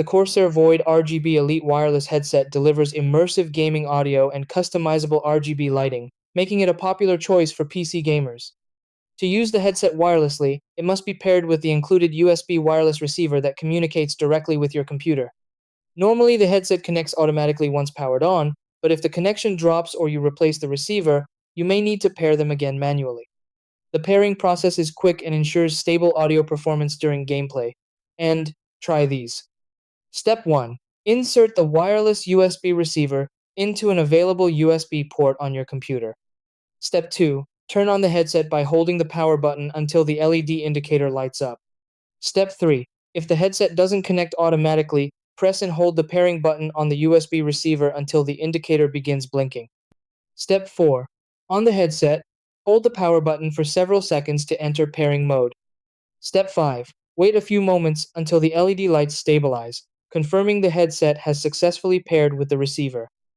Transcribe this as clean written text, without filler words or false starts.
The Corsair Void RGB Elite wireless headset delivers immersive gaming audio and customizable RGB lighting, making it a popular choice for PC gamers. To use the headset wirelessly, it must be paired with the included USB wireless receiver that communicates directly with your computer. Normally, the headset connects automatically once powered on, but if the connection drops or you replace the receiver, you may need to pair them again manually. The pairing process is quick and ensures stable audio performance during gameplay. And try these. Step 1. Insert the wireless USB receiver into an available USB port on your computer. Step 2. Turn on the headset by holding the power button until the LED indicator lights up. Step 3. If the headset doesn't connect automatically, press and hold the pairing button on the USB receiver until the indicator begins blinking. Step 4. On the headset, hold the power button for several seconds to enter pairing mode. Step 5. Wait a few moments until the LED lights stabilize, confirming the headset has successfully paired with the receiver.